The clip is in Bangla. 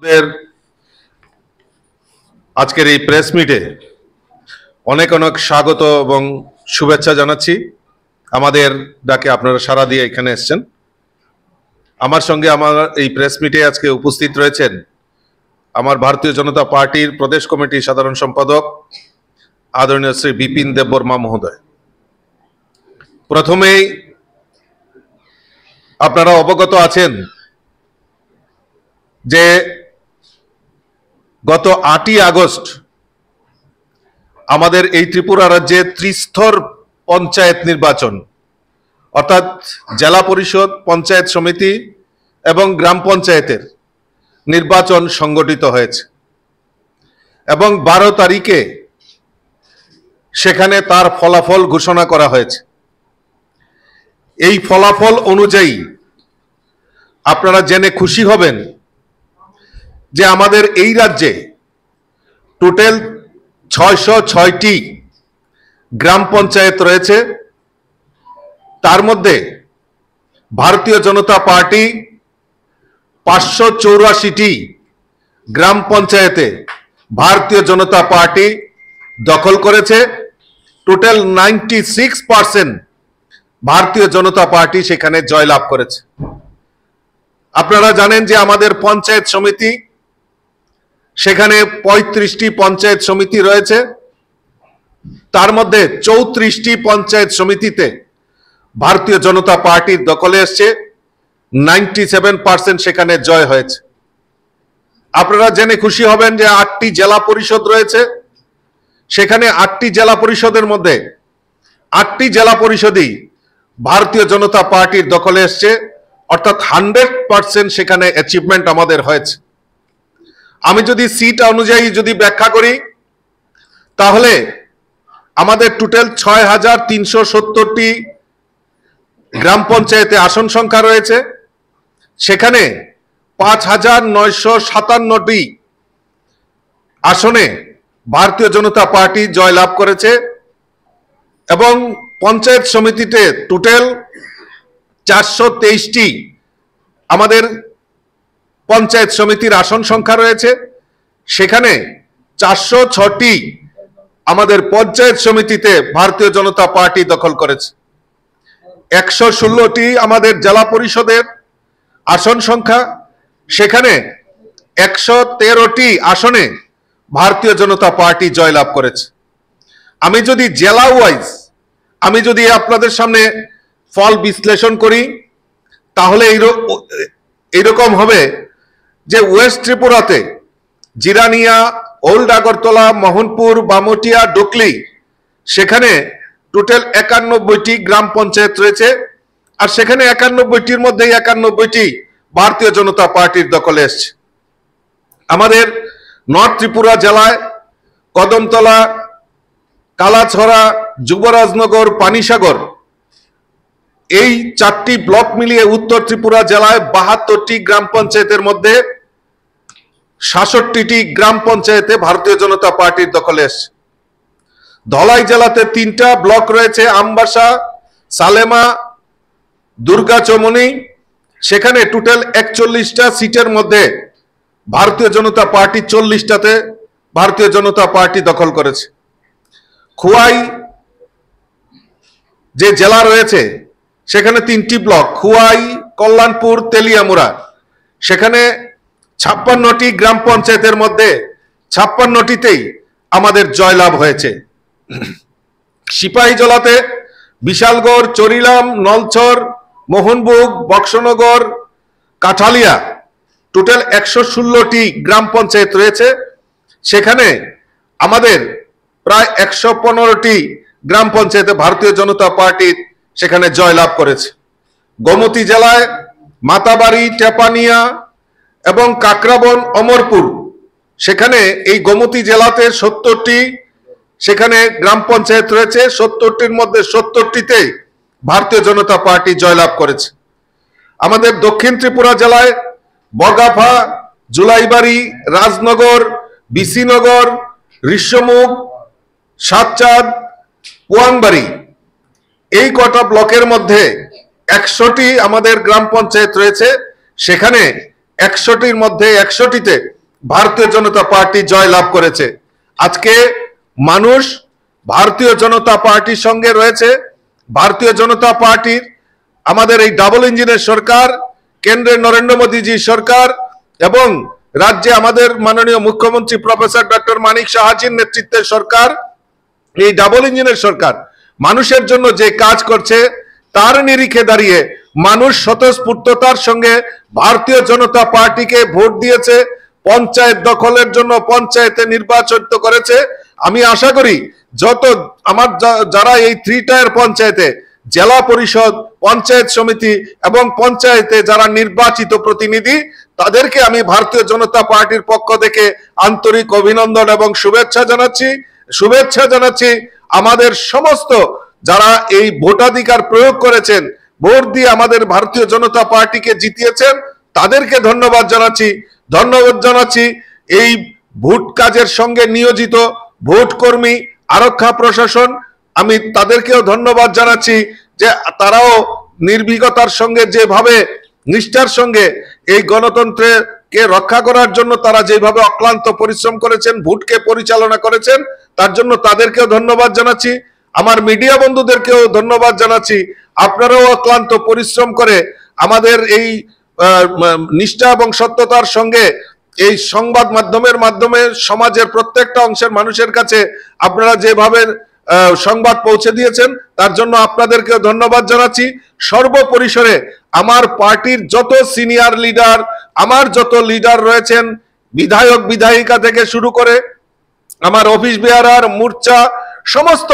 আমাদের আজকের এই প্রেস মিটে অনেক অনেক স্বাগত এবং শুভেচ্ছা জানাচ্ছি। আমাদের ডাকে আপনারা সাড়া দিয়ে এখানে এসেছেন। আমার সঙ্গে আমার এই প্রেস মিটে আজকে উপস্থিত রয়েছেন আমার ভারতীয় জনতা পার্টির প্রদেশ কমিটির সাধারণ সম্পাদক আদরণীয় শ্রী বিপিন দেববর্মা মহোদয়। প্রথমেই আপনারা অবগত আছেন যে গত 8ই আগস্ট আমাদের এই ত্রিপুরা রাজ্যে ত্রিস্তর পঞ্চায়েত নির্বাচন অর্থাৎ জেলা পরিষদ, পঞ্চায়েত সমিতি এবং গ্রাম পঞ্চায়েতের নির্বাচন সংগঠিত হয়েছে এবং 12 তারিখে সেখানে তার ফলাফল ঘোষণা করা হয়েছে। এই ফলাফল অনুযায়ী আপনারা জেনে খুশি হবেন যে আমাদের এই রাজ্যে টোটাল 606টি গ্রাম পঞ্চায়েত রয়েছে। তার মধ্যে ভারতীয় জনতা পার্টি 584টি গ্রাম পঞ্চায়েতে ভারতীয় জনতা পার্টি দখল করেছে। টোটাল 96% ভারতীয় জনতা পার্টি সেখানে জয়লাভ করেছে। আপনারা জানেন যে আমাদের পঞ্চায়েত সমিতি, সেখানে 35টি পঞ্চায়েত সমিতি রয়েছে। তার মধ্যে 34টি পঞ্চায়েত সমিতিতে ভারতীয় জনতা পার্টির দখলে এসছে, 97% সেখানে জয় হয়েছে। আপনারা জেনে খুশি হবেন যে 8টি জেলা পরিষদ রয়েছে। সেখানে 8টি জেলা পরিষদের মধ্যে 8টি জেলা পরিষদই ভারতীয় জনতা পার্টির দখলে এসছে, অর্থাৎ 100% সেখানে অ্যাচিভমেন্ট আমাদের হয়েছে। আমি যদি সিট অনুযায়ী যদি ব্যাখ্যা করি তাহলে আমাদের টোটাল 6370টি গ্রাম পঞ্চায়েতে আসন সংখ্যা রয়েছে। সেখানে 5957টি আসনে ভারতীয় জনতা পার্টি জয়লাভ করেছে এবং পঞ্চায়েত সমিতিতে টোটাল 423টি আমাদের পঞ্চায়েত সমিতির আসন সংখ্যা রয়েছে। সেখানে 406টি আমাদের পঞ্চায়েত সমিতিতে ভারতীয় জনতা পার্টি দখল করেছে। 116টি আমাদের জেলা পরিষদের আসন সংখ্যা, সেখানে 113টি আসনে ভারতীয় জনতা পার্টি জয়লাভ করেছে। আমি যদি জেলা ওয়াইজ আমি যদি আপনাদের সামনে ফল বিশ্লেষণ করি তাহলে এইরকম হবে যে ওয়েস্ট ত্রিপুরাতে জিরানিয়া, ওল্ড আগরতলা, মোহনপুর, বামুটিয়া, ডুকলি সেখানে টোটাল 91টি গ্রাম পঞ্চায়েত রয়েছে। আর সেখানে 91টির মধ্যে 91টি ভারতীয় জনতা পার্টির দখলে এসছে। আমাদের নর্থ ত্রিপুরা জেলায় কদমতলা, কালাছড়া, যুবরাজনগর, পানিসাগর এই 4টি ব্লক মিলিয়ে উত্তর ত্রিপুরা জেলায় 72টি গ্রাম পঞ্চায়েতের মধ্যে 66টি গ্রাম পঞ্চায়েতে ভারতীয় জনতা পার্টির দখলে এসছে। ধলাই জেলাতে 3টা ব্লক রয়েছে, আমবাসা, সালেমা, দুর্গাচমনি। সেখানে টোটাল 41টা সিটের মধ্যে ভারতীয় জনতা পার্টি 40টাতে ভারতীয় জনতা পার্টি দখল করেছে। খুয়াই যে জেলা রয়েছে সেখানে 3টি ব্লক, খুয়াই, কল্যাণপুর, তেলিয়ামুড়া। সেখানে 56টি গ্রাম পঞ্চায়েতের মধ্যে 56টিতেই আমাদের জয়লাভ হয়েছে। সিপাহীজলাতে বিশালগড়, চরিলাম, নলছর, মোহনবুগ, বক্সনগর, কাঠালিয়া টোটাল 116টি গ্রাম পঞ্চায়েত রয়েছে। সেখানে আমাদের প্রায় 115টি গ্রাম পঞ্চায়েতে ভারতীয় জনতা পার্টি সেখানে জয়লাভ করেছে। গোমতী জেলায় মাতাবাড়ি, টেপানিয়া এবং কাকরাবন, অমরপুর সেখানে এই গোমতী জেলাতে 70টি সেখানে গ্রাম পঞ্চায়েত রয়েছে। 70টির মধ্যে 70টিতে ভারতীয় জনতা পার্টি জয়লাভ করেছে। আমাদের দক্ষিণ ত্রিপুরা জেলায় বগাফা, জুলাইবাড়ি, রাজনগর, বিসিনগর, ঋষ্যমুখ, সাতচাঁদ, পুয়াংবাড়ি এই কটা ব্লকের মধ্যে 100টি আমাদের গ্রাম পঞ্চায়েত রয়েছে। সেখানে 100টির মধ্যে 61টিতে ভারতীয় জনতা পার্টি জয় লাভ করেছে। আজকে মানুষ ভারতীয় জনতা পার্টির সঙ্গে রয়েছে। ভারতীয় জনতা পার্টির আমাদের এই ডাবল ইঞ্জিনের সরকার, কেন্দ্রে নরেন্দ্র মোদীজি সরকার এবং রাজ্যে আমাদের মাননীয় মুখ্যমন্ত্রী প্রফেসর ডক্টর মানিক সাহাজির নেতৃত্বের সরকার, এই ডাবল ইঞ্জিনের সরকার মানুষের জন্য যে কাজ করছে তার নিরিখে দাঁড়িয়ে মানুষ স্বতঃস্ফূর্ততার সঙ্গে ভারতীয় জনতা পার্টিকে ভোট দিয়েছে, পঞ্চায়েত দখলের জন্য পঞ্চায়েতে নির্বাচিত করেছে। আমি আশা করি যারা এই 3 টায়ার পঞ্চায়েতে জেলা পরিষদ, পঞ্চায়েত সমিতি এবং পঞ্চায়েতে যারা নির্বাচিত প্রতিনিধি, তাদেরকে আমি ভারতীয় জনতা পার্টির পক্ষ থেকে আন্তরিক অভিনন্দন এবং শুভেচ্ছা জানাচ্ছি। আমাদের সমস্ত যারা এই ভোটাধিকার প্রয়োগ করেছেন, ভোট দিয়ে আমাদের ভারতীয় জনতা পার্টিকে জিতিয়েছেন, তাদেরকে ধন্যবাদ জানাচ্ছি। এই ভোট কাজের সঙ্গে নিয়োজিত ভোট কর্মী, আরক্ষা প্রশাসন, আমি তাদেরকেও ধন্যবাদ জানাচ্ছি যে তারাও নির্ভীকতার সঙ্গে, যেভাবে নিষ্ঠার সঙ্গে এই গণতন্ত্রকে রক্ষা করার জন্য তারা যেভাবে অক্লান্ত পরিশ্রম করেছেন, ভোটকে পরিচালনা করেছেন, তার জন্য তাদেরকেও ধন্যবাদ জানাচ্ছি। আমার মিডিয়া বন্ধুদেরকেও ধন্যবাদ জানাচ্ছি। আপনারাও অক্লান্ত পরিশ্রম করে আমাদের এই নিষ্ঠা এবং সত্যতার সঙ্গে এই সংবাদ মাধ্যমের মাধ্যমে সমাজের প্রত্যেকটা অংশের মানুষের কাছে আপনারা যেভাবে সংবাদ পৌঁছে দিয়েছেন, তার জন্য আপনাদেরকেও ধন্যবাদ জানাচ্ছি। সর্বপরিসরে আমার পার্টির যত সিনিয়র লিডার, আমার যত লিডার রয়েছেন, বিধায়ক বিধায়িকা থেকে শুরু করে আমার অফিস বেয়ারার, মোর্চা, সমস্ত